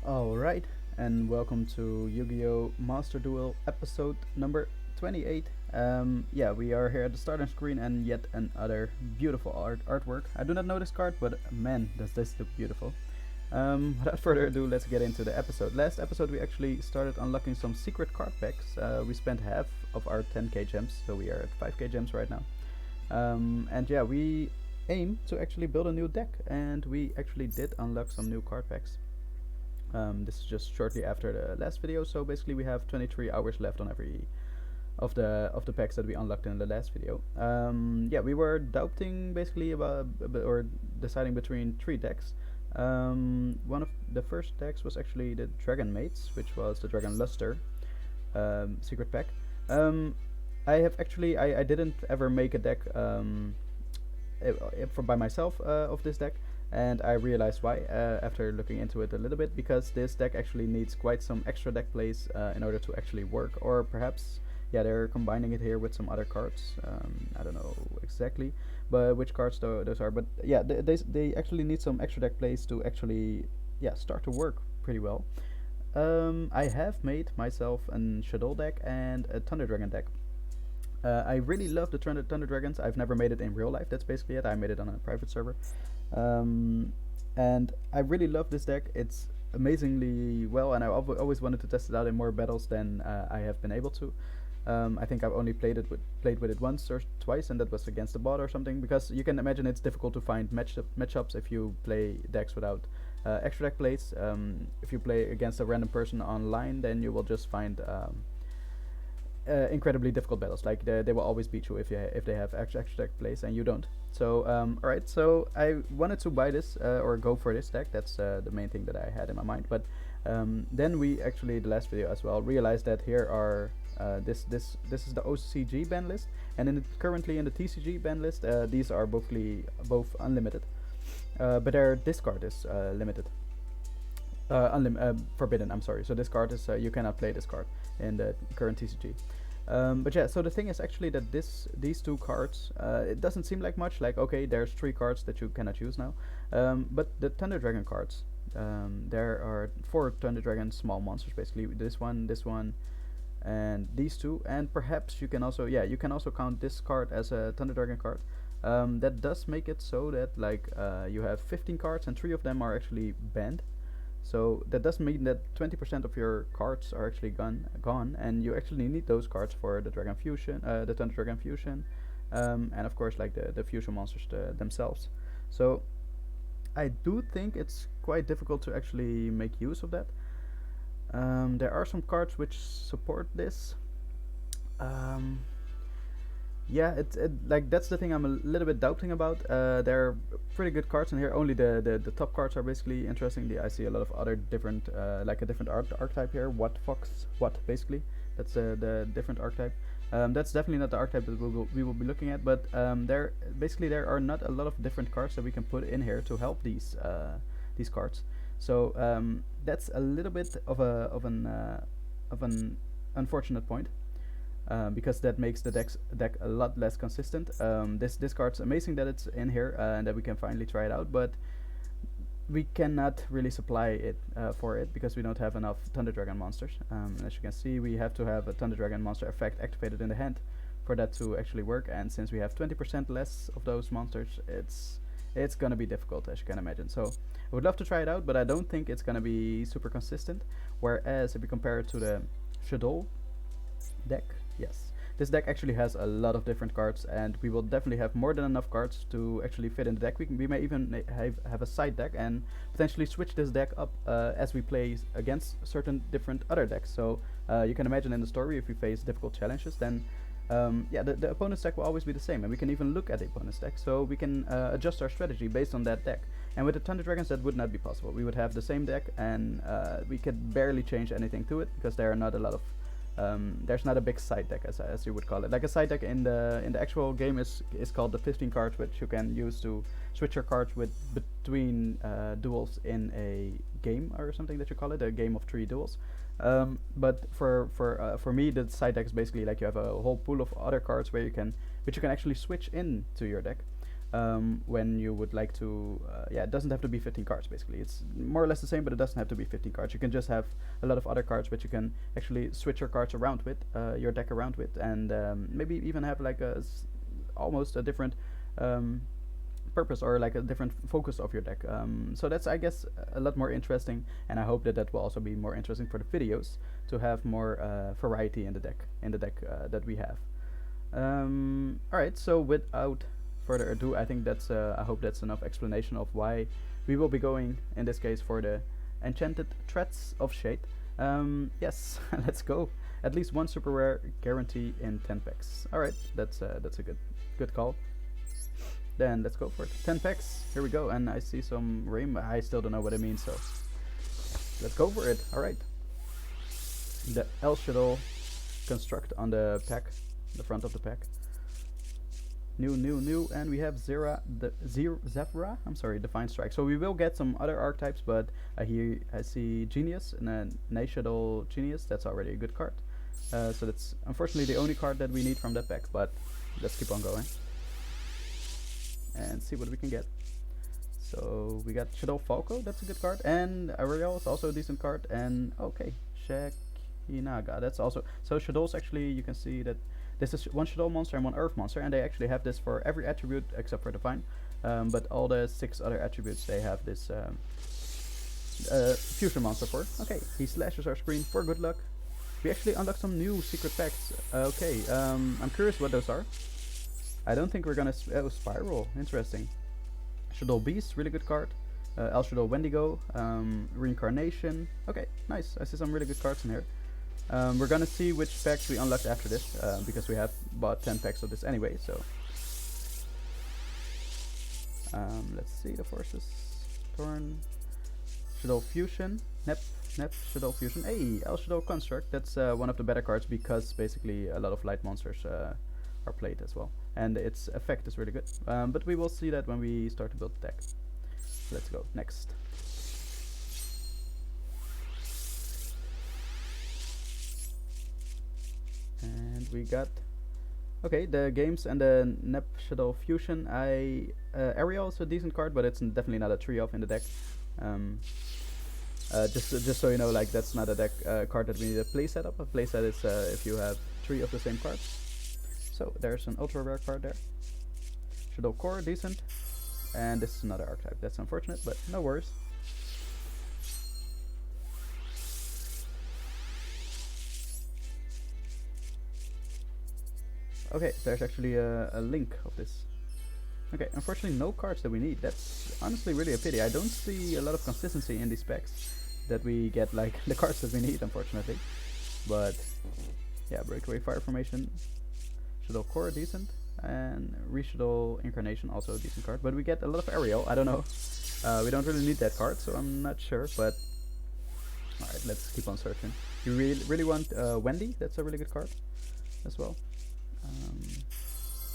Alright, and welcome to Yu-Gi-Oh! Master Duel episode number 28. Yeah, we are here at the starting screen and yet another beautiful artwork. I do not know this card, but man, does this look beautiful. Without further ado, let's get into the episode. Last episode we actually started unlocking some secret card packs. We spent half of our 10k gems, so we are at 5k gems right now. And yeah, we aim to actually build a new deck, and we actually did unlock some new card packs. This is just shortly after the last video, so basically we have 23 hours left on every of the packs that we unlocked in the last video. Yeah, we were doubting basically about or deciding between three decks. One of the first decks was actually the Dragon Mates, which was the Dragon Luster secret pack. I have actually I didn't ever make a deck for by myself of this deck, and I realized why after looking into it a little bit, because this deck actually needs quite some extra deck plays in order to actually work, or perhaps yeah, they're combining it here with some other cards. I don't know exactly, but which cards those are. But yeah, they actually need some extra deck plays to actually yeah start to work pretty well. I have made myself a Shuttle deck and a Thunder Dragon deck. I really love the Thunder Dragons. I've never made it in real life. That's basically it. I made it on a private server, um, and I really love this deck. It's amazingly well, and I always wanted to test it out in more battles than I have been able to. I think I've only played with it once or twice, and that was against the bot or something. Because you can imagine it's difficult to find matchups if you play decks without extra deck plays. If you play against a random person online, then you will just find incredibly difficult battles. Like they will always beat you if they have extra deck plays and you don't. So alright, so I wanted to buy this or go for this deck. That's the main thing that I had in my mind. But then we actually, the last video as well, realized that here are this is the Ocg ban list, and currently in the TCG ban list, these are both unlimited, but their discard is limited. Forbidden, I'm sorry. So this card is you cannot play this card in the current TCG. But yeah, so the thing is actually that these two cards, it doesn't seem like much. Like, okay, there's three cards that you cannot use now, but the Thunder Dragon cards, there are four Thunder Dragon small monsters basically. This one, and these two, and perhaps you can also count this card as a Thunder Dragon card. That does make it so that like you have 15 cards and three of them are actually banned. So that does mean that 20% of your cards are actually gone, and you actually need those cards for the Dragon Fusion, the Thunder Dragon Fusion, and of course like the fusion monsters themselves. So I do think it's quite difficult to actually make use of that. There are some cards which support this. Um, yeah, like that's the thing I'm a little bit doubting about. There are pretty good cards in here. Only the top cards are basically interesting. I see a lot of other different, like a different archetype here. What Fox, what basically. That's the different archetype. That's definitely not the archetype that we will be looking at. But there are not a lot of different cards that we can put in here to help these cards. So that's a little bit of an unfortunate point. Because that makes the deck a lot less consistent. This card's amazing that it's in here and that we can finally try it out, but we cannot really supply it for it because we don't have enough Thunder Dragon monsters. As you can see, we have to have a Thunder Dragon monster effect activated in the hand for that to actually work, and since we have 20% less of those monsters, it's gonna be difficult, as you can imagine. So I would love to try it out, but I don't think it's gonna be super consistent. Whereas if we compare it to the Shuttle deck, yes, this deck actually has a lot of different cards, and we will definitely have more than enough cards to actually fit in the deck. We may even have a side deck and potentially switch this deck up as we play against certain different other decks. So you can imagine in the story, if we face difficult challenges, then yeah, the opponent's deck will always be the same, and we can even look at the opponent's deck, so we can adjust our strategy based on that deck. And with the Thunder Dragons, that would not be possible. We would have the same deck, and we could barely change anything to it because there are not a lot of there's not a big side deck, as you would call it. Like a side deck in the actual game is called the 15 cards, which you can use to switch your cards between duels in a game or something that you call it, a game of 3 duels. But for me, the side deck is basically like you have a whole pool of other cards which you can actually switch into your deck. when you would like to, yeah, it doesn't have to be 15 cards basically. It's more or less the same, but it doesn't have to be 15 cards. You can just have a lot of other cards, but you can actually switch your cards around with, your deck around with, and maybe even have like almost a different purpose or like a different focus of your deck. So that's, I guess, a lot more interesting, and I hope that that will also be more interesting for the videos to have more variety in the deck that we have. Alright, so without further ado, I think that's I hope that's enough explanation of why we will be going in this case for the Enchanted Threads of Shade. Yes, let's go. At least one super rare guarantee in 10 packs. Alright, that's a good call. Then let's go for it. 10 packs, here we go, and I see some rain. I still don't know what it means, so let's go for it. Alright. The El Shuttle construct on the pack, the front of the pack. New, and we have Zephyra, I'm sorry, Divine Strike. So we will get some other archetypes, but here I see Genius, and then Shuttle Genius, that's already a good card. So that's unfortunately the only card that we need from that pack, but let's keep on going and see what we can get. So we got Shuttle Falco, that's a good card, and Ariel is also a decent card, and okay, Shekinaga, that's also, so Shuttles actually, you can see that this is one Shuttle monster and one Earth monster, and they actually have this for every attribute except for Divine, but all the 6 other attributes they have this fusion monster for. Okay, he slashes our screen for good luck. We actually unlocked some new secret packs. Okay, I'm curious what those are. I don't think we're gonna Spiral, interesting. Shuttle Beast, really good card. El Shuttle Wendigo, Reincarnation. Okay, nice, I see some really good cards in here. We're gonna see which packs we unlocked after this, because we have bought 10 packs of this anyway, so let's see the forces. Torn, Shuttle Fusion, Nep Shuttle Fusion. Hey, El Shuttle Construct, that's one of the better cards because basically a lot of light monsters are played as well, and its effect is really good, but we will see that when we start to build the deck. Let's go, next. And we got, okay, the games and the Nep Shuttle Fusion. Ariel is a decent card, but it's definitely not a 3-of in the deck. Just so you know, like, that's not a deck card that we need a playset of. A playset is if you have 3 of the same cards. So there's an ultra rare card there. Shuttle Core, decent. And this is another archetype. That's unfortunate, but no worries. Okay, there's actually a link of this. Okay, unfortunately no cards that we need. That's honestly really a pity. I don't see a lot of consistency in these packs that we get like the cards that we need, unfortunately. But yeah, Breakaway Fire Formation, Shuttle Core, decent, and Reshuttle Incarnation, also a decent card. But we get a lot of Ariel, I don't know. We don't really need that card, so I'm not sure, but alright, let's keep on searching. You really want Wendy, that's a really good card as well.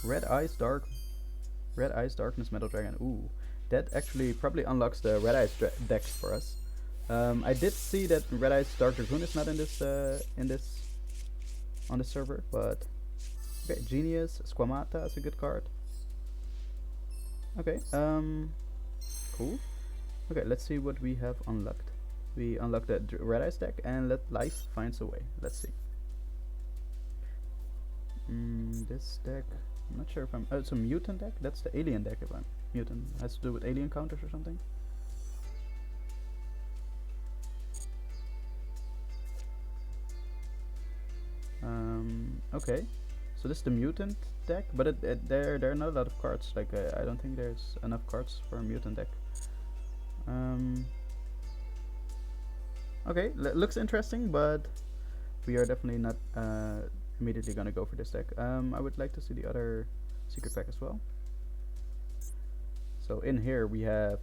Red Eyes Darkness Metal Dragon. Ooh, that actually probably unlocks the Red Eyes deck for us. I did see that Red Eyes Dark Dragoon is not in this on the server, but okay, Genius Squamata is a good card. Okay, cool. Okay, let's see what we have unlocked. We unlocked the Red Eyes deck, and let life finds a way. Let's see. This deck, I'm not sure if I'm. Oh, it's a mutant deck. That's the alien deck. If I'm mutant, has to do with alien counters or something. Okay, so this is the mutant deck, but there are not a lot of cards. Like I don't think there's enough cards for a mutant deck. Okay, looks interesting, but we are definitely not immediately gonna go for this deck. I would like to see the other secret pack as well. So in here we have,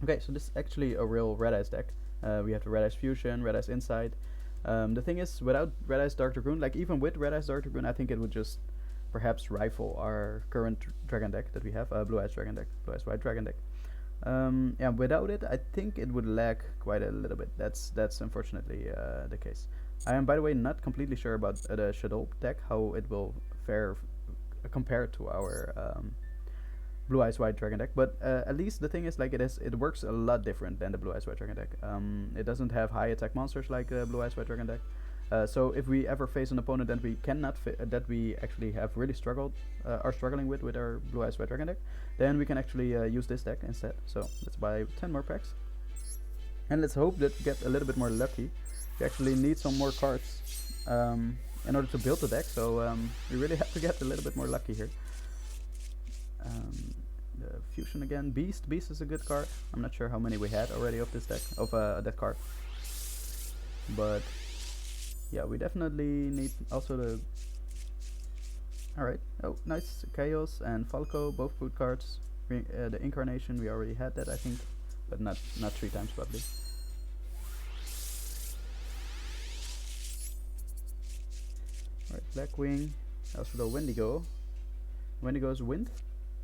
okay, so this is actually a real Red Eyes deck. We have the Red Eyes Fusion, Red Eyes Insight. The thing is, without Red Eyes Dark Dragoon, like even with Red Eyes Dark Dragoon, I think it would just perhaps rifle our current dragon deck that we have, Blue Eyes Dragon deck, Blue Eyes White Dragon deck. Yeah, without it, I think it would lag quite a little bit. That's unfortunately the case. I am, by the way, not completely sure about the Shuttle deck, how it will fare compared to our Blue Eyes White Dragon deck, but at least the thing is, like, it works a lot different than the Blue Eyes White Dragon deck. It doesn't have high attack monsters like Blue Eyes White Dragon deck. So if we ever face an opponent that we cannot that we actually have really are struggling with our Blue Eyes White Dragon deck, then we can actually use this deck instead. So let's buy 10 more packs, and let's hope that we get a little bit more lucky. We actually need some more cards in order to build the deck, so we really have to get a little bit more lucky here. The Fusion again, Beast is a good card. I'm not sure how many we had already of this deck, of that card, but yeah, we definitely need also the... Alright, oh nice, Kaios and Falco, both good cards. The Incarnation, we already had that I think, but not 3 times probably. Alright, Blackwing, also the Wendigo. Wendigo's Wind?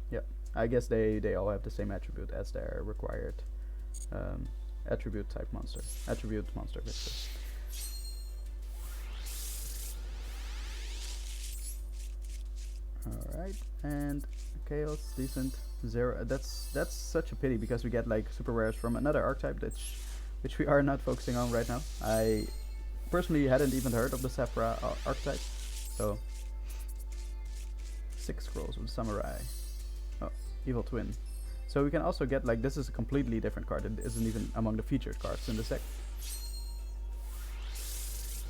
Yeah, I guess they all have the same attribute as their required attribute monster basically. Alright, and Chaos, decent. 0, that's such a pity because we get like super rares from another archetype which we are not focusing on right now. I personally hadn't even heard of the Saphira archetype, so 6 scrolls with Samurai. Oh, Evil Twin. So we can also get, like, this is a completely different card. It isn't even among the featured cards in the set.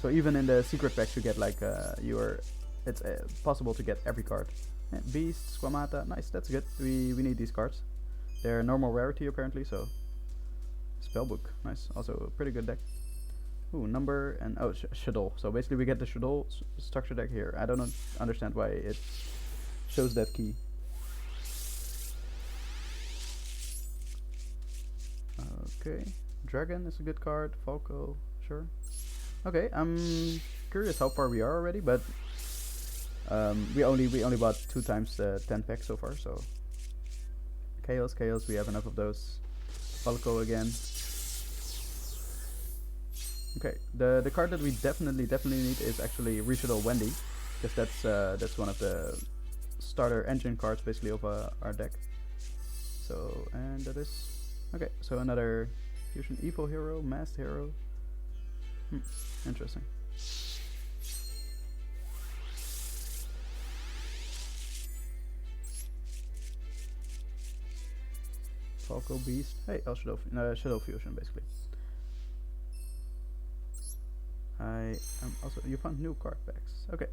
So even in the secret packs you get like it's possible to get every card. Yeah, Beast, Squamata, nice, that's good. We need these cards. They're normal rarity apparently, so Spellbook, nice, also a pretty good deck. Ooh, number and oh, Shuttle. So basically we get the Shuttle structure deck here. I don't understand why it shows that key. Okay, Dragon is a good card. Falco, sure. Okay, I'm curious how far we are already, but we only bought 2 times the 10 packs so far. So Chaos, we have enough of those. Falco again. Okay, the card that we definitely need is actually Reshuddle Wendy, because that's one of the starter engine cards basically of our deck. So, and that is okay. So another Fusion Evil Hero, Masked Hero. Interesting. Falco Beast. Hey, oh, Shadow Fusion basically. I am also, you found new card packs. Okay.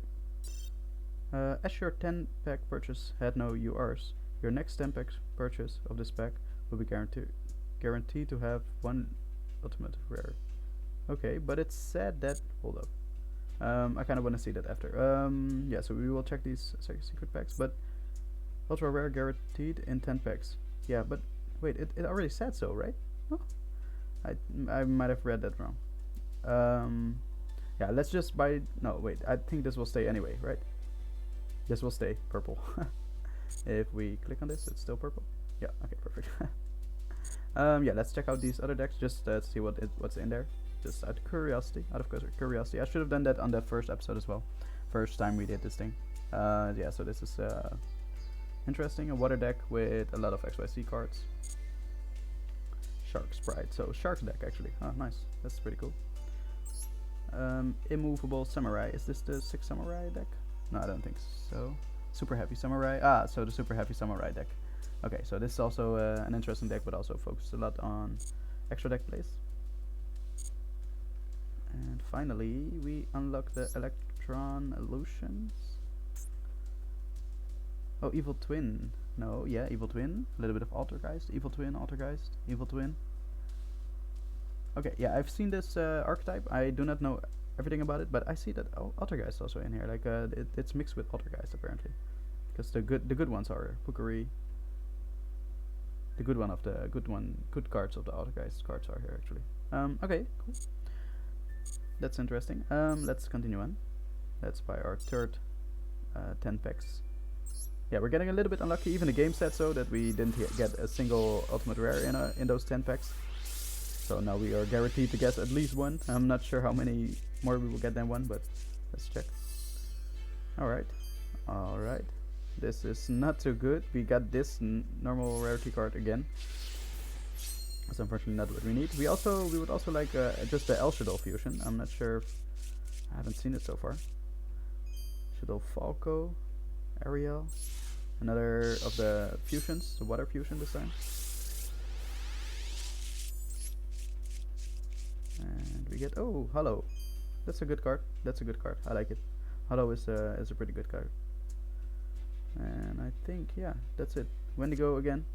As your 10 pack purchase had no URs, your next 10 packs purchase of this pack will be guaranteed to have 1 ultimate rare. Okay, but it said that, hold up. I kind of want to see that after. Yeah, so we will check these secret packs, but ultra rare guaranteed in 10 packs. Yeah, but wait, it already said so, right? Oh, I might have read that wrong. Yeah, let's just buy, no, wait, I think this will stay anyway, right? This will stay purple. If we click on this, it's still purple. Yeah, okay, perfect. Yeah, let's check out these other decks, just to see what's in there. Just out of curiosity. I should have done that on the first episode as well. First time we did this thing. Yeah, so this is interesting. A water deck with a lot of XYZ cards. Shark Sprite. So Shark deck actually. Oh, nice. That's pretty cool. Immovable Samurai. Is this the 6 Samurai deck? No, I don't think so. Super Heavy Samurai. Ah, so the Super Heavy Samurai deck. Okay, so this is also an interesting deck, but also focuses a lot on extra deck plays. And finally, we unlock the Electron Illusions. Oh, Evil Twin. No, yeah, Evil Twin. A little bit of Altergeist. Evil Twin, Altergeist, Evil Twin. Okay, yeah, I've seen this archetype. I do not know everything about it, but I see that Altergeist also in here. Like, it's mixed with Altergeist apparently, because the good ones are Pukari. The good cards of the Altergeist cards are here actually. Okay, cool. That's interesting. Let's continue on. Let's buy our third 10 packs. Yeah, we're getting a little bit unlucky. Even the game said so, that we didn't get a single ultimate rare in those 10 packs. So now we are guaranteed to get at least 1. I'm not sure how many more we will get than 1, but let's check. Alright. This is not too good. We got this normal rarity card again. That's unfortunately not what we need. We would also like just the Shuttle fusion. I'm not sure if I haven't seen it so far. Shuttle Falco, Ariel, another of the fusions, the water fusion this time. And we get Hollow. That's a good card. That's a good card. I like it. Hollow is a pretty good card. And I think that's it. Wendigo again.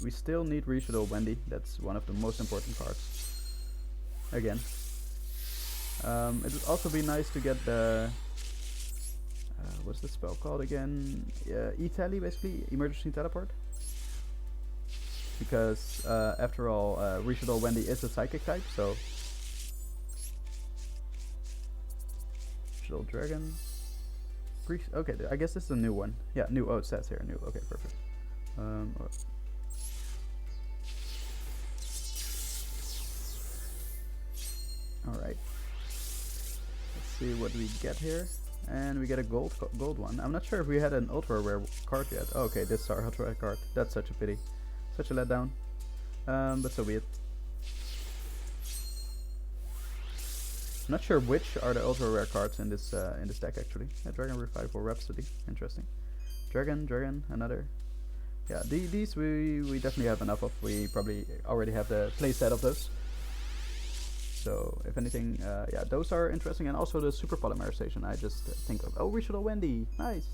We still need Reshuddle Wendy. That's one of the most important cards. Again. It would also be nice to get the what's the spell called again? E-Tally, basically, emergency teleport. Because after all, Reshuddle Wendy is a psychic type, so Shuttle Dragon. Okay, I guess this is a new one. Yeah, new. Oh, it says here new. Okay, perfect. Alright. Let's see what we get here. And we get a gold one. I'm not sure if we had an ultra rare card yet. Oh, okay, this is our ultra rare card. That's such a pity. Such a letdown. But so be it. I'm not sure which are the ultra rare cards in this deck actually. Dragon Revival Rhapsody. Interesting. Dragon, another. Yeah, these we definitely have enough of. We probably already have the playset of those. So if anything, yeah, those are interesting, and also the super polymerization. I just think of Reshuddle Wendy, nice.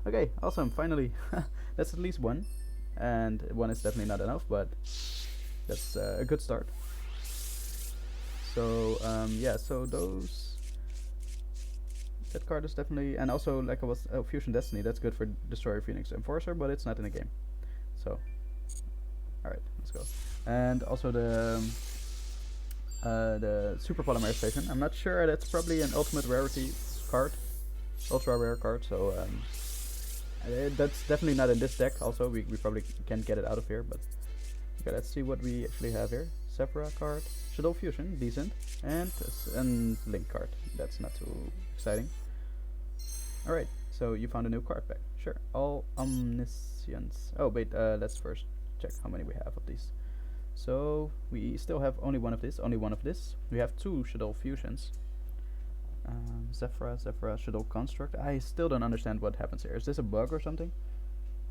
Okay, awesome. Finally, that's at least one, and one is definitely not enough, but that's a good start. So yeah, so that card is definitely, and also like I was Fusion Destiny. That's good for Destroyer Phoenix Enforcer, but it's not in the game. So, all right, let's go. And also the super polymerization. I'm not sure. That's probably an ultimate rarity card, ultra rare card. So that's definitely not in this deck. Also, we probably can't get it out of here. But okay, let's see what we actually have here. Sephora card, Shuttle Fusion, decent, and Link card. That's not too exciting. All right, so you found a new card pack. Sure. All Omniscience. Oh wait, let's first check how many we have of these. So we still have only one of this, We have two Shuttle Fusions. Zephyra, Shuttle Construct. I still don't understand what happens here. Is this a bug or something?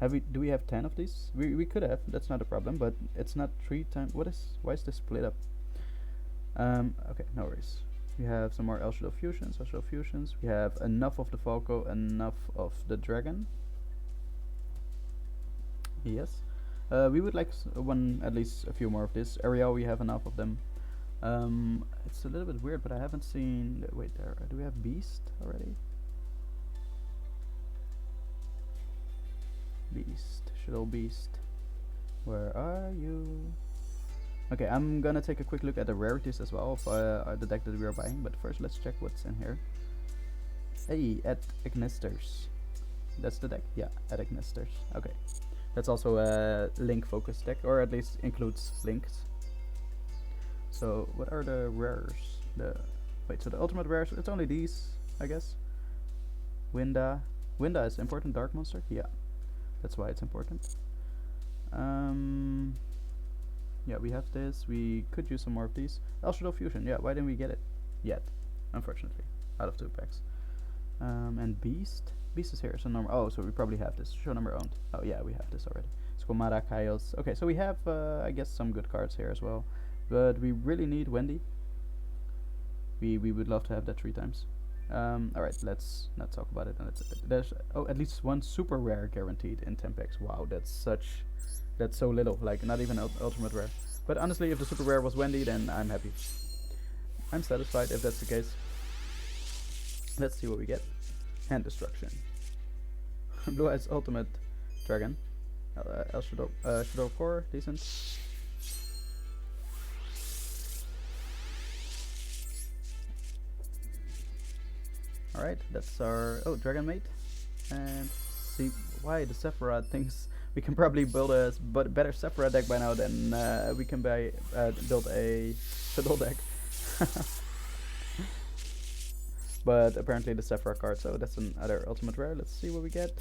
Do we have 10 of these? We could have, that's not a problem, but it's not 3 times. Why is this split up? Okay, no worries. We have some more Shuttle Fusions, Shuttle Fusions. We have enough of the Falco, enough of the Dragon. Yes. We would like at least a few more of this. Ariel, we have enough of them. It's a little bit weird, but I haven't seen. Wait, do we have Beast already? Shuttle Beast. Where are you? Okay, I'm gonna take a quick look at the rarities as well of the deck that we are buying. But first, let's check what's in here. Hey, at Ignisters. That's the deck. Yeah, at Ignisters. Okay. That's also a Link focused deck, or at least includes Links. So what are the rares? So the ultimate rares, it's only these, I guess. Winda is important dark monster? Yeah. That's why it's important. Yeah, we have this. We could use some more of these. Shuttle Fusion, yeah, why didn't we get it yet? Unfortunately. Out of 2 packs. And Beast is here, so so we probably have this. Show number owned. Oh yeah, we have this already. Squamata, Kaios. Okay, so we have I guess some good cards here as well. But we really need Wendy. We would love to have that 3 times. Alright, let's not talk about it. There's at least 1 super rare guaranteed in 10 packs. Wow, that's so little, like not even ultimate rare. But honestly, if the super rare was Wendy, then I'm happy. I'm satisfied if that's the case. Let's see what we get. Hand Destruction. Blue Eyes Ultimate Dragon. Shuttle 4, decent. Alright, that's our Dragon Mate. And see why the Sephora thinks we can probably build a better Sephora deck by now than we can build a Shuttle deck. But apparently the Sephora card, so that's another ultimate rare. Let's see what we get.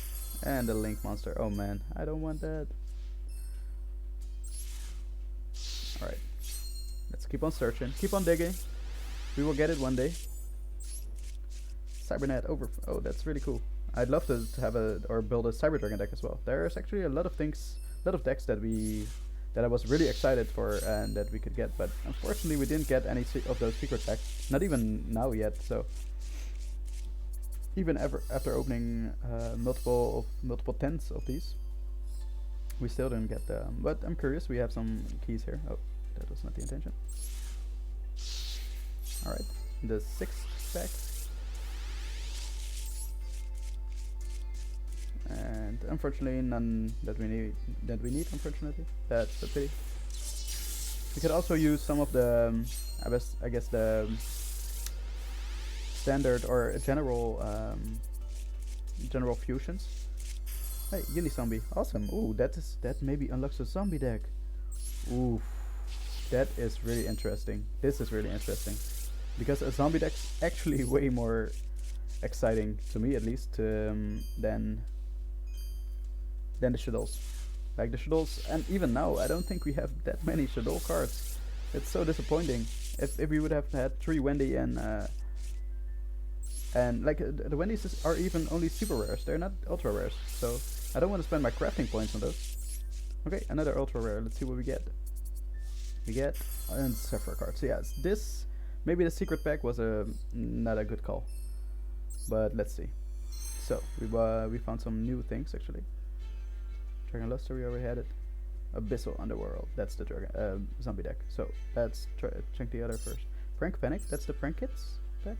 And the Link monster. Oh man, I don't want that. Alright. Let's keep on searching. Keep on digging. We will get it one day. Cybernet over. Oh, that's really cool. I'd love to have or build a Cyber Dragon deck as well. There's actually a lot of things, a lot of decks that I was really excited for and that we could get, but unfortunately we didn't get any of those secret packs. Not even now yet. So even after opening multiple tens of these, we still didn't get them. But I'm curious. We have some keys here. Oh, that was not the intention. All right, the 6th pack. And unfortunately none that we need, unfortunately. That's a pity. We could also use some of the I guess the standard or general fusions. Hey, Uni-Zombie, awesome. Ooh, that maybe unlocks a zombie deck. Ooh, that is really interesting. This is really interesting. Because a zombie deck's actually way more exciting, to me at least, than the Shuttles. Like the Shuttles, and even now, I don't think we have that many Shuttle cards. It's so disappointing. If we would have had 3 Wendy and like the Wendy's are even only super rares. They're not ultra rares. So I don't want to spend my crafting points on those. Okay, another ultra rare. Let's see what we get. We get and Sephora cards. So yes, this maybe the secret pack was not a good call. But let's see. So we found some new things actually. Dragon Luster, we already had it. Abyssal Underworld, that's the dragon zombie deck. So let's check the other first. Prank Panic, that's the Prank Kids deck.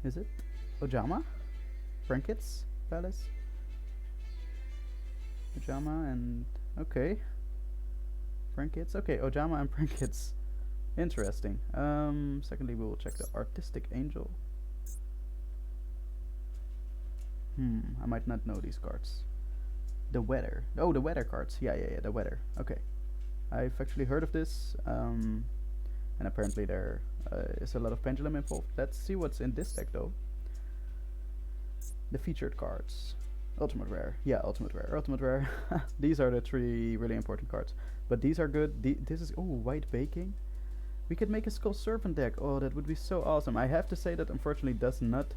Is it? Ojama? Prank Kids Palace? Ojama and okay. Prank Kids? Okay, Ojama and Prank Kids. Interesting. Secondly we will check the Artistic Angel. I might not know these cards. The Weather. Oh, the Weather cards. Yeah, the Weather. Okay. I've actually heard of this. And apparently there is a lot of Pendulum involved. Let's see what's in this deck though. The featured cards. Ultimate Rare. Yeah, Ultimate Rare. Ultimate Rare. These are the 3 really important cards. But these are good. This is... Oh, White Baking. We could make a Skull Serpent deck. Oh, that would be so awesome. I have to say that unfortunately does not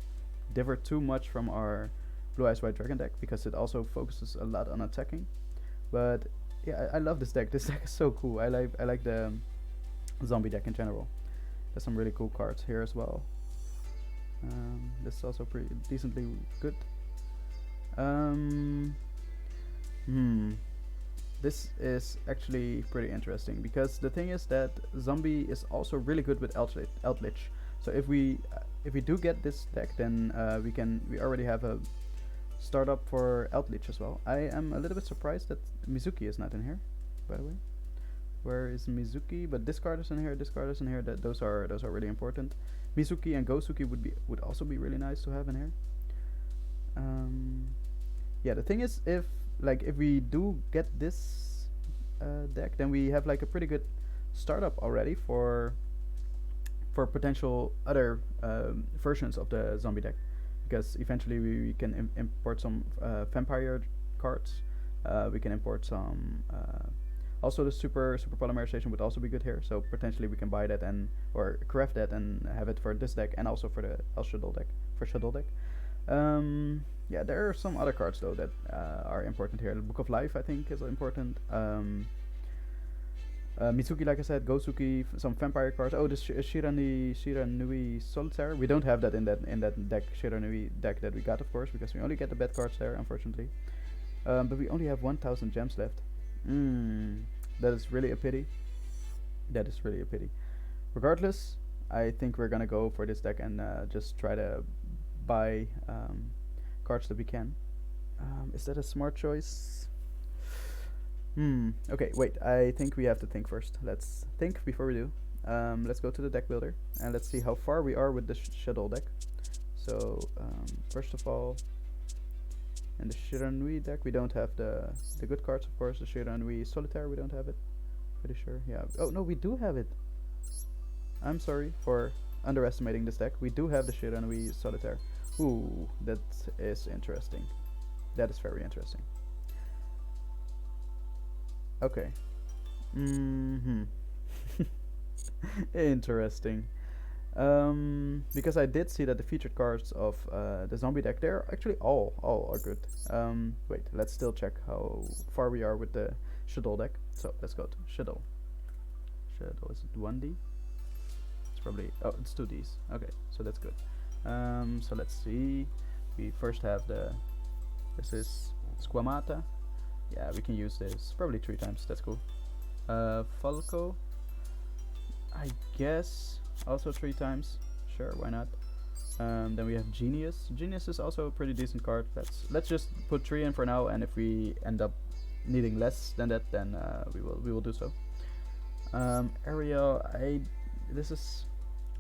differ too much from our Blue Eyes White Dragon deck, because it also focuses a lot on attacking. But yeah, I love this deck. This deck is so cool. I like the zombie deck in general. There's some really cool cards here as well. This is also pretty decently good. This is actually pretty interesting, because the thing is that zombie is also really good with Eldritch. So if we do get this deck, then we already have a startup for Eldritch as well. I am a little bit surprised that Mizuki is not in here, by the way. Where is Mizuki? But this card is in here. This card is in here. Those are really important. Mizuki and Gosuki would also be really nice to have in here. Yeah, the thing is, if we do get this deck, then we have like a pretty good startup already for potential other versions of the zombie deck, because eventually we can import some vampire cards. We can import some. Also, the super polymerization would also be good here. So potentially we can buy that or craft that and have it for this deck, and also for the Shuttle deck. Yeah, there are some other cards though that are important here. The Book of Life, I think, is important. Mitsuki, like I said, Gosuki, some vampire cards. Oh, this Shiranui Solitaire. We don't have that in that deck, Shiranui deck that we got, of course, because we only get the bad cards there, unfortunately. But we only have 1,000 gems left. That is really a pity. That is really a pity. Regardless, I think we're gonna go for this deck and just try to buy cards that we can. Is that a smart choice? Okay, wait, I think we have to think first. Let's think before we do. Let's go to the deck builder and let's see how far we are with the Shuttle deck. So, first of all, in the Shiranui deck, we don't have the good cards, of course. The Shiranui Solitaire, we don't have it. Pretty sure, yeah. Oh, no, we do have it. I'm sorry for underestimating this deck. We do have the Shiranui Solitaire. Ooh, that is interesting. That is very interesting. Okay. Interesting. Because I did see that the featured cards of the zombie deck, they're actually all are good. Wait, let's still check how far we are with the Shuttle deck. So let's go to Shuttle. Shuttle, is it 1D? It's probably, oh, it's 2Ds. Okay, so that's good. So let's see. We first have this is Squamata. Yeah, we can use this probably 3 times. That's cool. Falco, I guess also 3 times. Sure, why not? Then we have Genius. Genius is also a pretty decent card. Let's just put 3 in for now, and if we end up needing less than that, then we will do so. Ariel,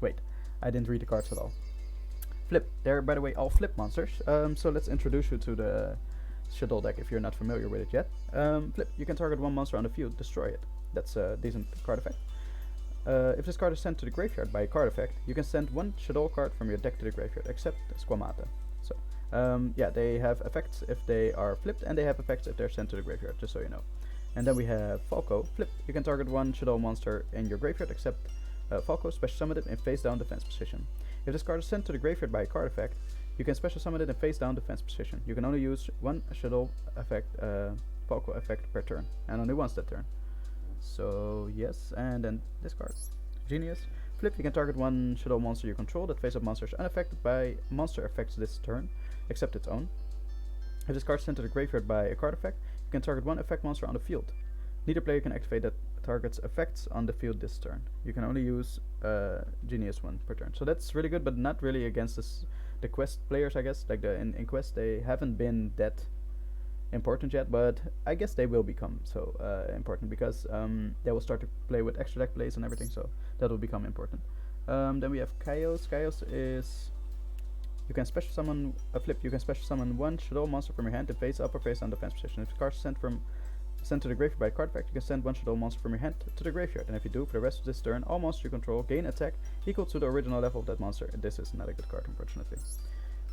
wait, I didn't read the cards at all. Flip, they're by the way all flip monsters. So let's introduce you to the Shuttle deck if you're not familiar with it yet. Flip, you can target 1 monster on the field, destroy it. That's a decent card effect. If this card is sent to the graveyard by a card effect, you can send 1 Shuttle card from your deck to the graveyard, except Squamata. So, yeah, they have effects if they are flipped, and they have effects if they're sent to the graveyard, just so you know. And then we have Falco Flip. You can target 1 Shuttle monster in your graveyard, except Falco, special summon it in face down defense position. If this card is sent to the graveyard by a card effect, you can special summon it in face down defense position. You can only use 1 Shuttle effect, Falco effect per turn, and only once that turn. So yes, and then this card, Genius. Flip, you can target 1 Shuttle monster you control. That face-up monster is unaffected by monster effects this turn, except its own. If this card is sent to the graveyard by a card effect, you can target 1 effect monster on the field. Neither player can activate that target's effects on the field this turn. You can only use Genius 1 per turn. So that's really good, but not really against the quest players, I guess. Like in quest, they haven't been that important yet, but I guess they will become so important because they will start to play with extra deck plays and everything, so that will become important. Then we have Kaios. Kaios is, you can special summon a Flip. You can special summon 1 Shuttle monster from your hand in face up or face down defense position. If the card is sent to the graveyard by a card effect, you can send 1 Shuttle monster from your hand to the graveyard, and if you do, for the rest of this turn, all monsters you control gain attack equal to the original level of that monster. This is not a good card, unfortunately.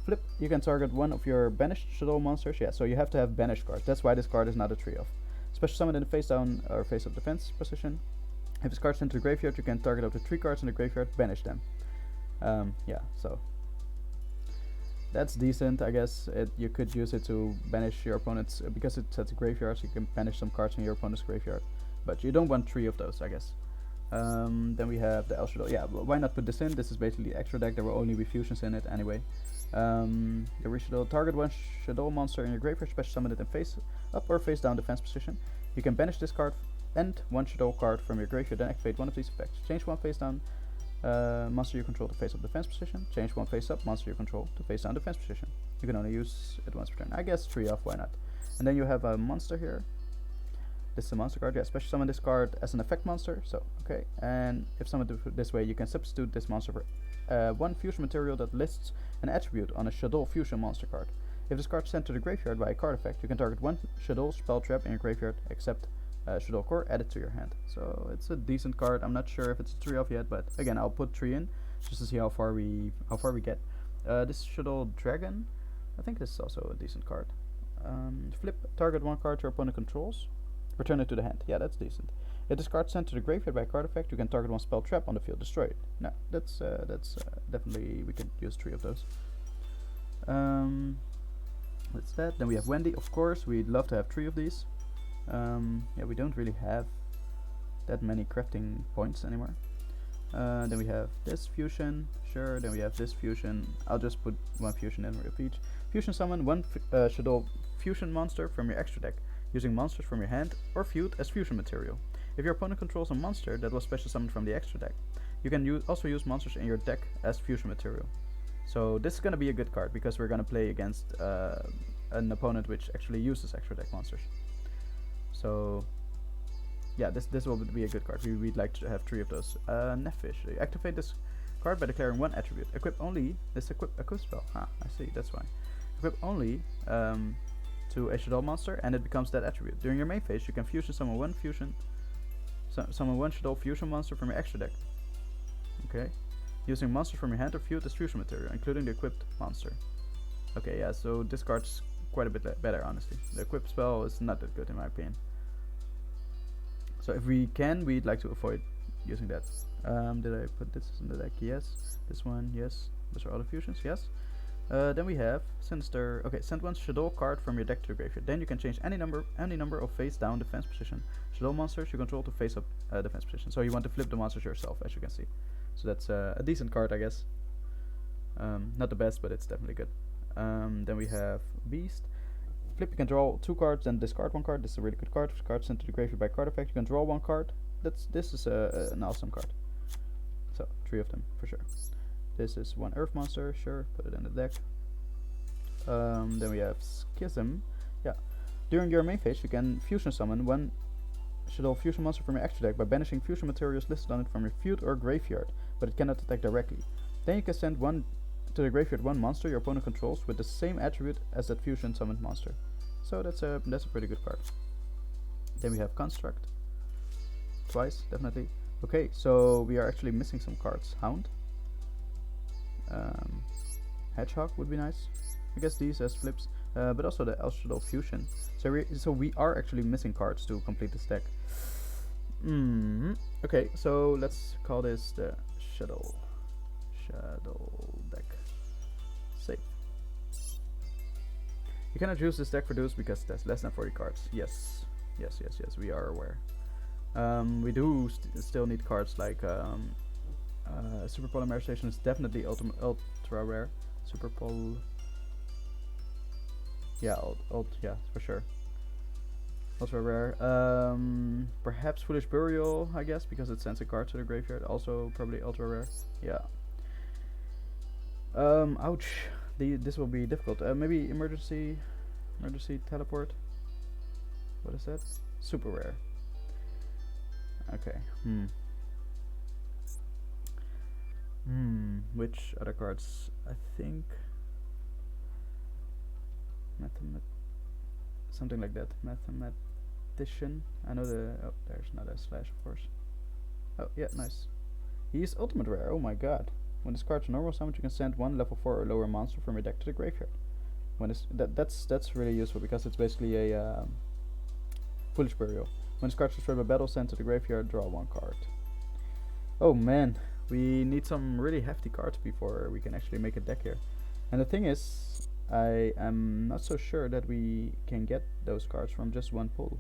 Flip, you can target 1 of your banished Shuttle monsters. Yeah, so you have to have banished cards. That's why this card is not a trio. Special summon in the face down or face up defense position. If this card is sent to the graveyard, you can target up to 3 cards in the graveyard, banish them. Yeah, so that's decent, I guess. You could use it to banish your opponent's, because it sets a graveyard, so you can banish some cards in your opponent's graveyard. But you don't want 3 of those, I guess. Then we have the El Shuttle. Yeah, why not put this in? This is basically extra deck. There will only be fusions in it anyway. The Shuttle, target 1 Shuttle monster in your graveyard, special summon it in face up or face down defense position. You can banish this card and 1 Shuttle card from your graveyard, then activate 1 of these effects. Change 1 face down monster you control to face up defense position. Change 1 face up monster you control to face down defense position. You can only use it once per turn. I guess 3 off, why not? And then you have a monster here. This is a monster card. Yeah, special summon this card as an effect monster. So, okay. And if summoned this way, you can substitute this monster for 1 fusion material that lists an attribute on a Shuttle fusion monster card. If this card is sent to the graveyard by a card effect, you can target 1 Shuttle spell trap in your graveyard, except Shuttle core, add it to your hand. So it's a decent card. I'm not sure if it's a 3 off yet, but again, I'll put 3 in just to see how far we get. This Shuttle Dragon, I think this is also a decent card. Flip, target 1 card your opponent controls, return it to the hand. Yeah, that's decent. If this card is sent to the graveyard by a card effect, you can target 1 spell trap on the field, destroy it. No, that's definitely, we could use 3 of those. That's that. Then we have Wendy, of course. We'd love to have 3 of these. Yeah, we don't really have that many crafting points anymore. Then we have this fusion, sure. Then we have this fusion. I'll just put 1 fusion in of each. Fusion summon 1 Shuttle fusion monster from your extra deck, using monsters from your hand or field as fusion material. If your opponent controls a monster that was special summoned from the extra deck, you can also use monsters in your deck as fusion material. So this is going to be a good card because we're going to play against an opponent which actually uses extra deck monsters. So yeah, this will be a good card. We'd like to have 3 of those. Nefish. Activate this card by declaring 1 attribute. Equip only. This equip spell. Ah, I see. That's why. Equip only to a Shuttle monster, and it becomes that attribute. During your main phase, you can fusion summon 1 Shuttle fusion monster from your extra deck. Okay. Using monsters from your hand or field as fusion material, including the equipped monster. Okay, yeah, so this card's quite a bit better, honestly. The equipped spell is not that good in my opinion. So if we can, we'd like to avoid using that. Did I put this in the deck? Yes. This one, yes. Those are all the fusions, yes. Then we have Sinister. Okay, send one Shuttle card from your deck to the graveyard. Then you can change any number of face down defense position Shuttle monsters you control to face up defense position. So you want to flip the monsters yourself, as you can see. So that's a decent card, I guess. Not the best, but it's definitely good. Then we have Beast. Flip, you can draw 2 cards and discard 1 card. This is a really good card. If card sent to the graveyard by card effect, you can draw 1 card. This is an awesome card. So 3 of them for sure. This is 1 Earth monster, sure, put it in the deck. Then we have Schism. Yeah. During your main phase, you can fusion summon 1 Shuttle fusion monster from your extra deck by banishing fusion materials listed on it from your field or graveyard, but it cannot attack directly. Then you can send 1 to the graveyard 1 monster your opponent controls with the same attribute as that fusion summoned monster. So that's a pretty good card. Then we have Construct. Twice, definitely. Okay, so we are actually missing some cards. Hound. Hedgehog would be nice. I guess these as flips, but also the Shuttle fusion. So we are actually missing cards to complete this deck. Okay, so let's call this the Shuttle deck. Save. You cannot use this deck for duels because there's less than 40 cards. Yes, we are aware. We do still need cards like Super Polymerization is definitely ultra rare. Super Pol. Yeah, yeah, for sure. Ultra rare. Perhaps Foolish Burial, I guess, because it sends a card to the graveyard. Also probably ultra rare. Yeah. Ouch. This will be difficult. Maybe emergency teleport. What is that? Super rare. Okay. Which other cards? I think something like that. Mathematician. I know the. Oh, there's not a slash, of course. Oh yeah, nice. He is ultimate rare. Oh my god. When this card's normal summon, you can send 1 level 4 or lower monster from your deck to the graveyard. When that's really useful because it's basically a Foolish Burial. When this card's destroyed by battle, send to the graveyard, draw 1 card. Oh man, we need some really hefty cards before we can actually make a deck here. And the thing is, I am not so sure that we can get those cards from just 1 pull.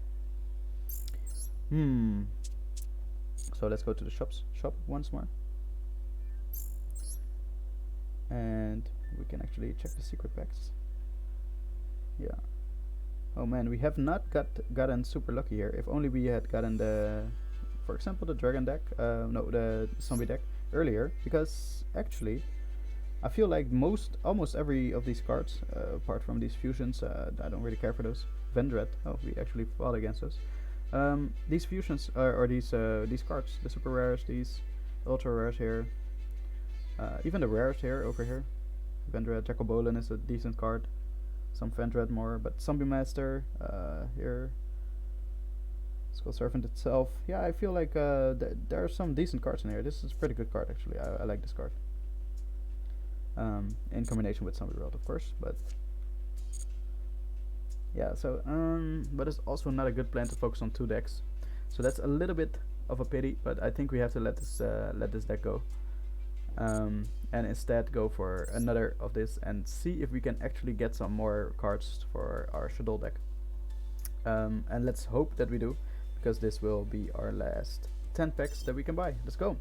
So let's go to the shop once more. And we can actually check the secret packs. Yeah. Oh man, we have not gotten super lucky here. If only we had gotten the, for example, the dragon deck, no, the zombie deck earlier, because actually I feel like almost every of these cards, apart from these fusions, I don't really care for those. Vendred, oh, we actually fought against those. These fusions, or these cards, the super rares, these ultra rares here, even the rares here, over here. Vendred, Jacobolin is a decent card. Some Vendred more, but Zombie Master, here. Skull Servant itself. Yeah, I feel like there are some decent cards in here. This is a pretty good card, actually. I like this card. In combination with Zombie World, of course, but yeah, so but it's also not a good plan to focus on 2 decks, so that's a little bit of a pity, but I think we have to let this deck go, and instead go for another of this and see if we can actually get some more cards for our Shuttle deck, and let's hope that we do, because this will be our last 10 packs that we can buy. Let's go.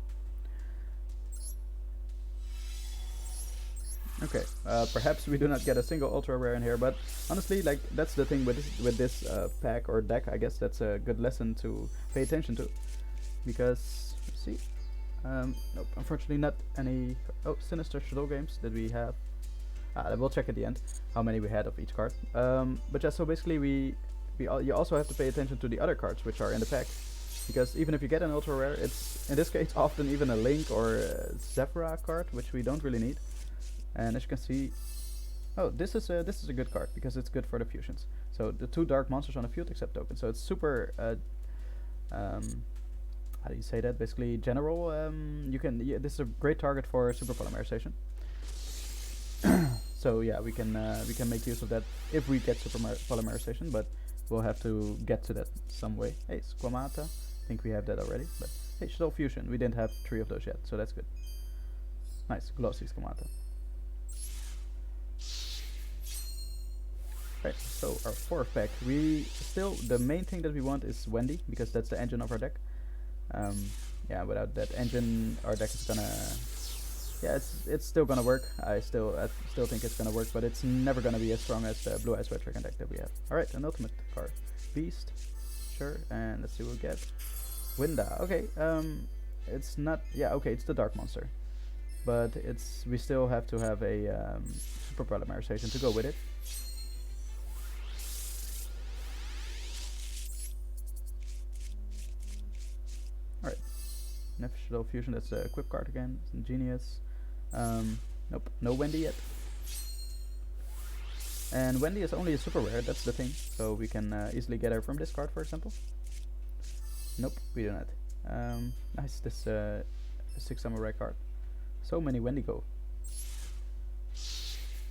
Okay, perhaps we do not get a single ultra rare in here, but honestly, like, that's the thing with this pack or deck. I guess that's a good lesson to pay attention to, because let's see, nope, unfortunately not any. Oh, Sinister Shuttle games that we have. We'll check at the end how many we had of each card. But yeah, so basically you also have to pay attention to the other cards which are in the pack, because even if you get an ultra rare, it's in this case often even a Link or a Zephyra card, which we don't really need. And as you can see, oh, this is a good card because it's good for the fusions. So the 2 dark monsters on the field accept tokens. So it's super. I how do you say that? Basically, general. This is a great target for super polymerization. So yeah, we can make use of that if we get super polymerization, but we'll have to get to that some way. Hey, Squamata. I think we have that already, but hey, Shuttle Fusion. We didn't have 3 of those yet, so that's good. Nice, glossy Squamata. Right, so our 4th pack. The main thing that we want is Wendy, because that's the engine of our deck. Yeah, without that engine, our deck is gonna. Yeah, it's still gonna work. I still think it's gonna work, but it's never gonna be as strong as the Blue Eyes Red Dragon deck that we have. All right, an ultimate card, Beast, sure, and let's see what we get. Winda, okay. It's not. Yeah, okay, it's the Dark Monster, but we still have to have a super polymerization to go with it. All right, Shuttle Fusion. That's a equip card again. It's ingenious. Nope, no Wendy yet. And Wendy is only a super rare, that's the thing. So we can easily get her from this card, for example. Nope, we do not. Nice, this 6 samurai card. So many Wendigo.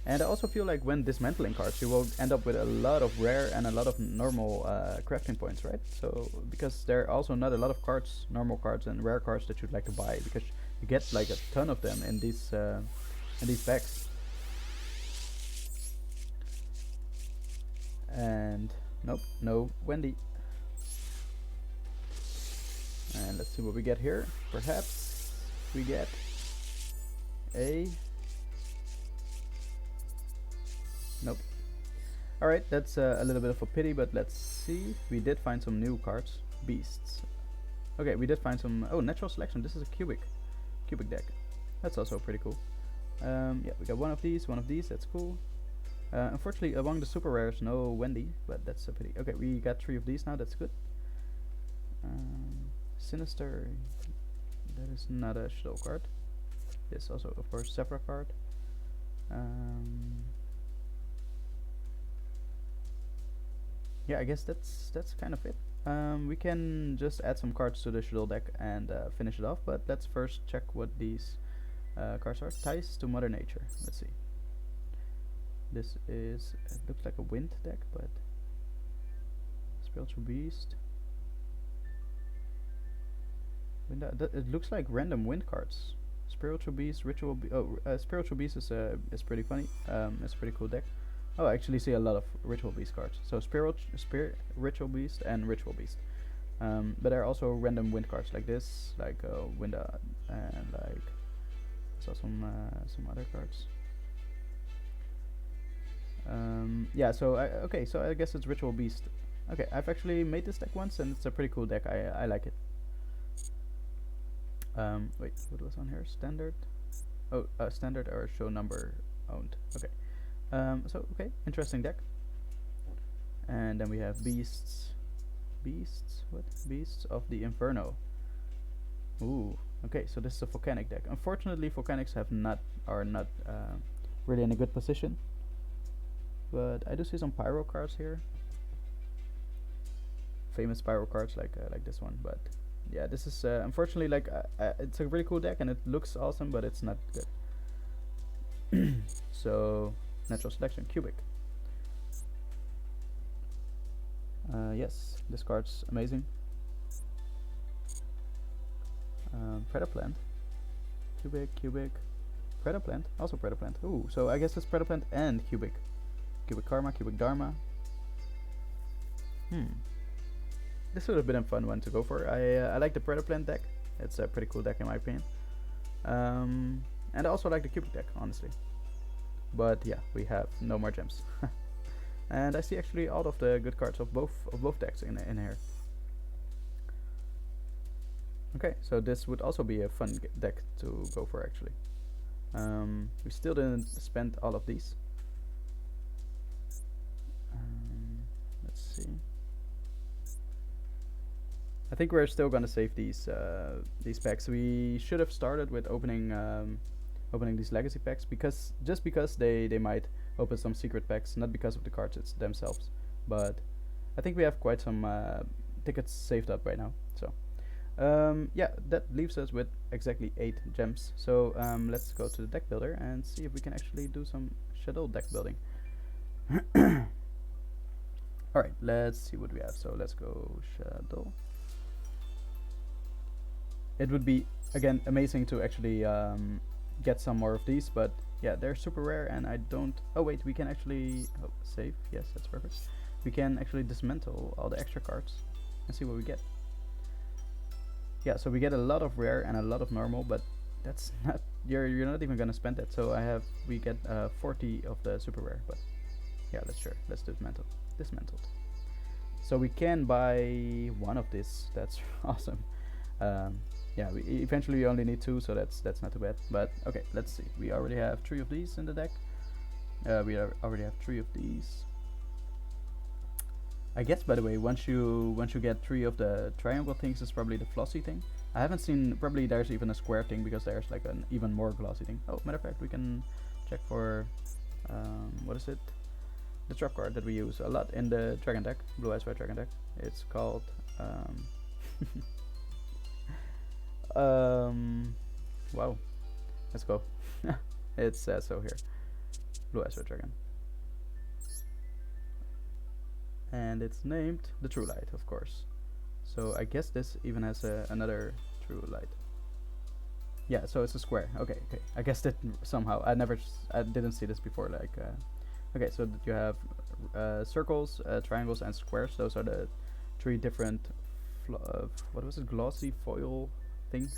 And I also feel like when dismantling cards, you will end up with a lot of rare and a lot of normal crafting points, right? So because there are also not a lot of cards, normal cards and rare cards that you'd like to buy, because you get like a ton of them in these packs. And nope, no Wendy. And let's see what we get here. Perhaps we get a. Nope. Alright, that's a little bit of a pity, but let's see. We did find some new cards. Beasts. Okay, we did find some. Oh, natural selection. This is a cubic deck. That's also pretty cool. Yeah, we got one of these. That's cool. Unfortunately, among the super rares, no Wendy, but that's a pity. Okay, we got 3 of these now. That's good. Sinister. That is not a Shuttle card. This also, of course, Sephra card. Yeah, I guess that's kind of it. We can just add some cards to the Shuttle deck and finish it off, but let's first check what these cards are. Ties to Mother Nature. Let's see. This is, it looks like a wind deck, but Spiritual Beast. It looks like random wind cards. Spiritual Beast, Ritual Spiritual Beast is pretty funny. It's a pretty cool deck. Oh, I actually see a lot of Ritual Beast cards. So Ritual Beast and Ritual Beast. But there are also random wind cards like this, like Winda, and like I saw some other cards. Yeah, so I guess it's Ritual Beast. Okay, I've actually made this deck once, and it's a pretty cool deck. I like it. Wait, what was on here? Standard. Oh, standard or show number owned. Okay. Okay, interesting deck. And then we have Beasts. What? Beasts of the Inferno. Ooh. Okay, so this is a volcanic deck. Unfortunately, volcanics are not really in a good position. But I do see some pyro cards here. Famous pyro cards like this one, but yeah, this is unfortunately like it's a really cool deck and it looks awesome, but it's not good. So natural selection, cubic. Yes, this card's amazing. Predaplant, cubic, Predaplant, also Predaplant. Ooh, so I guess it's Predaplant and cubic. Cubic Karma, Cubic Dharma. This would have been a fun one to go for. I like the Predaplant deck. It's a pretty cool deck in my opinion. And I also like the Cubic deck, honestly. But yeah, we have no more gems. And I see actually all of the good cards of both decks in here. Okay, so this would also be a fun deck to go for actually. We still didn't spend all of these. Let's see. I think we're still gonna save these packs. We should have started with opening these legacy packs because they might open some secret packs, not because of the cards themselves. But I think we have quite some tickets saved up right now. So Yeah, that leaves us with exactly 8 gems. So let's go to the deck builder and see if we can actually do some Shuttle deck building. Alright, let's see what we have. So let's go Shuttle. It would be, again, amazing to actually get some more of these, but yeah, they're super rare and I don't... Oh wait, we can actually... Oh, save. Yes, that's perfect. We can actually dismantle all the extra cards and see what we get. Yeah, so we get a lot of rare and a lot of normal, but that's not... You're not even gonna spend that. So we get 40 of the super rare, but yeah, let's dismantle. Dismantled. So we can buy one of this. That's awesome. Yeah, we eventually only need 2, so that's not too bad. But okay, let's see. We already have 3 of these in the deck. We already have 3 of these. I guess, by the way, once you get 3 of the triangle things, it's probably the flossy thing. I haven't seen. Probably there's even a square thing because there's like an even more glossy thing. Oh, matter of fact, we can check for what is it? The trap card that we use a lot in the Dragon deck, Blue Eyes White Dragon deck. It's called wow, let's go. It says so here, Blue Eyes White Dragon, and it's named the True Light, of course. So I guess this even has another True Light. Yeah, so it's a square. Okay, I guessed it somehow. I didn't see this before. Like. Okay, so you have circles, triangles, and squares. Those are the 3 different, what was it, glossy foil thing.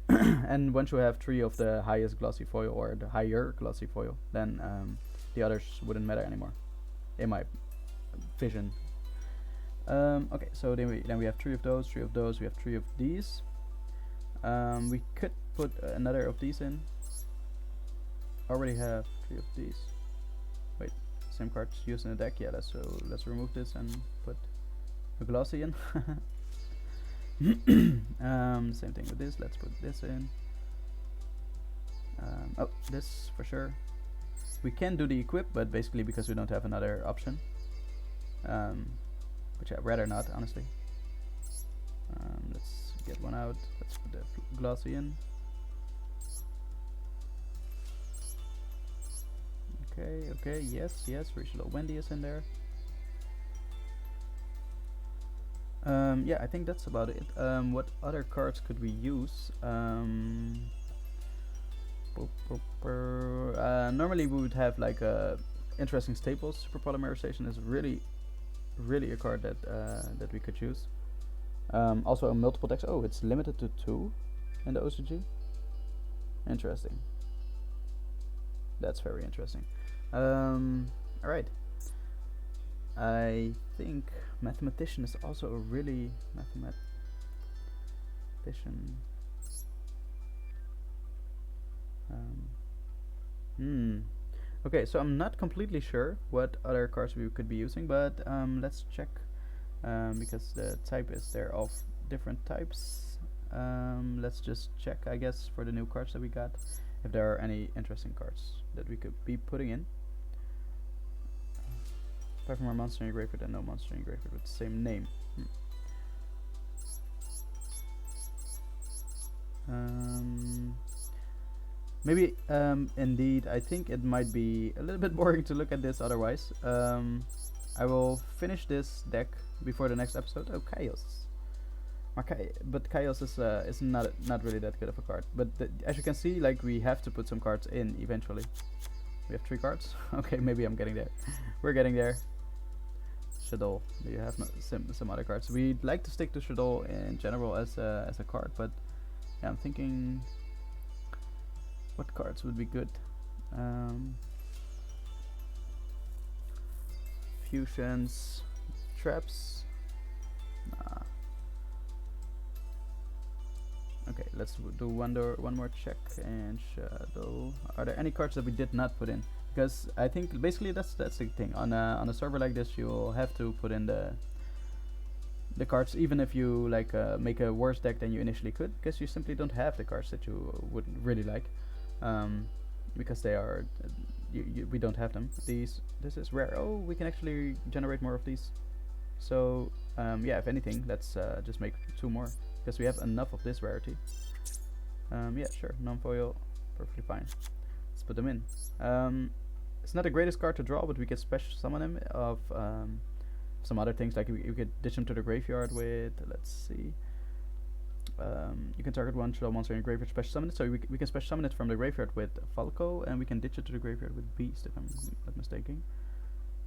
And once you have 3 of the highest glossy foil or the higher glossy foil, then the others wouldn't matter anymore, in my vision. Okay, so then we have 3 of those, 3 of those. We have 3 of these. We could put another of these in. Already have 3 of these. Wait, same cards used in the deck. Yeah, let's remove this and put a glossy in. Same thing with this. Let's put this in. Oh, this for sure. We can do the equip, but basically because we don't have another option, which I'd rather not, honestly. Let's get one out. Let's put the glossy in. Okay, yes, Rachel Wendy is in there. Yeah, I think that's about it. What other cards could we use? Normally we would have like interesting staples. Super Polymerization is really a card that we could use. Also on multiple decks. Oh, it's limited to 2 in the OCG. Interesting. That's very interesting. Alright. I think Mathematician is also a really mathematician. Okay, so I'm not completely sure what other cards we could be using, but let's check because the type is there of different types. Let's just check, I guess, for the new cards that we got, if there are any interesting cards that we could be putting in. 5 more monster in your graveyard and no monster in your graveyard with the same name. Maybe indeed, I think it might be a little bit boring to look at this otherwise. I will finish this deck before the next episode. Oh, Kaios. But Kaios is not really that good of a card. But as you can see, like, we have to put some cards in eventually. We have 3 cards. Okay, maybe I'm getting there. We're getting there. Shuttle. Do you have some other cards? We'd like to stick to Shuttle in general as a card, but yeah, I'm thinking what cards would be good. Fusions, traps. Nah. Okay, let's do one more check and Shadow. Are there any cards that we did not put in? Because I think basically that's the thing. On a server like this, you'll have to put in the cards, even if you like make a worse deck than you initially could, because you simply don't have the cards that you would really like, because they are we don't have them. This is rare. Oh, we can actually generate more of these. So yeah, if anything, let's just make 2 more, because we have enough of this rarity. Yeah, sure, non-foil, perfectly fine. Let's put them in. It's not the greatest card to draw, but we can special summon him of some other things, like we could ditch him to the graveyard with, let's see. You can target one shuttle monster in your graveyard, special summon it. So we can special summon it from the graveyard with Falco, and we can ditch it to the graveyard with Beast, if I'm not mistaken.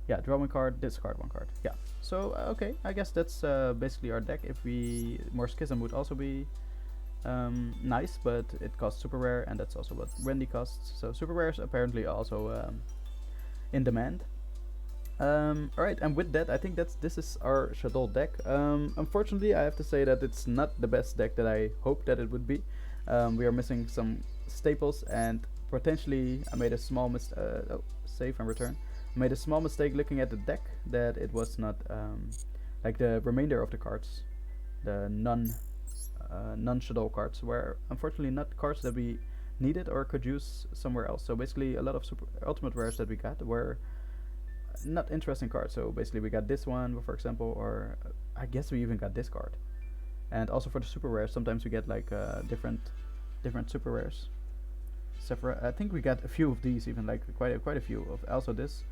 Yeah, draw one card, discard one card. Yeah. So okay, I guess that's basically our deck. If we more Schism would also be nice, but it costs super rare, and that's also what Wendy costs. So super rares apparently also in demand. Alright, and with that, I think this is our Shuttle deck. Unfortunately, I have to say that it's not the best deck that I hoped that it would be. We are missing some staples, and potentially I made a small save and return. I made a small mistake looking at the deck, that it was not like the remainder of the cards, the non-Shuttle cards, were unfortunately not cards that we needed or could use somewhere else. So basically, a lot of super ultimate rares that we got were not interesting cards. So basically we got this one, for example, or I guess we even got this card. And also for the super rares, sometimes we get like different super rares. So for, I think we got a few of these, even like quite a few of also this.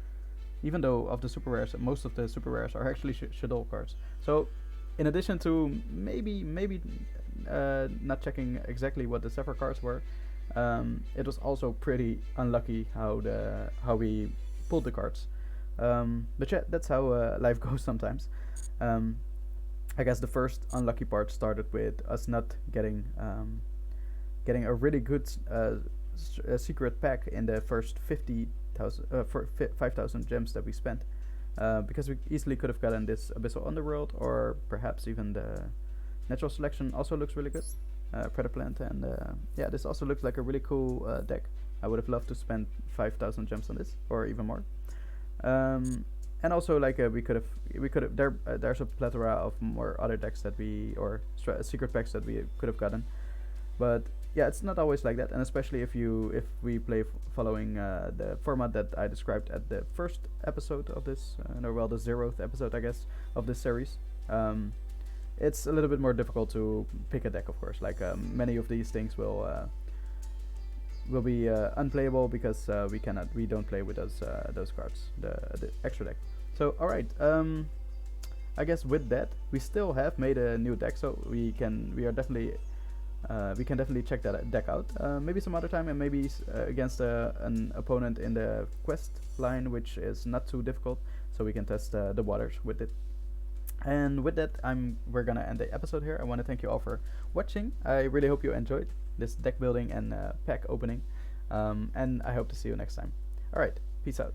Even though of the super rares, most of the super rares are actually Shuttle cards. So in addition to maybe not checking exactly what the Zephyr cards were, it was also pretty unlucky how we pulled the cards. But yeah, that's how life goes sometimes. I guess the first unlucky part started with us not getting a really good secret pack in the first 5,000 gems that we spent, because we easily could have gotten this Abyssal Underworld, or perhaps even the Natural Selection also looks really good, Predaplant, and yeah, this also looks like a really cool deck. I would have loved to spend 5,000 gems on this, or even more. And also, like we could have there's a plethora of more other decks that or secret packs that we could have gotten, but yeah, it's not always like that, and especially if we play following the format that I described at the first episode of this, no, well, the 0th episode, I guess, of this series. It's a little bit more difficult to pick a deck, of course. Like many of these things will be unplayable because we don't play with those cards, the extra deck. So alright, I guess with that we still have made a new deck, so we can definitely check that deck out, maybe some other time, and maybe against an opponent in the quest line, which is not too difficult, so we can test the waters with it. And with that, we're gonna end the episode here. I want to thank you all for watching. I really hope you enjoyed this deck building and pack opening, and I hope to see you next time. Alright, peace out.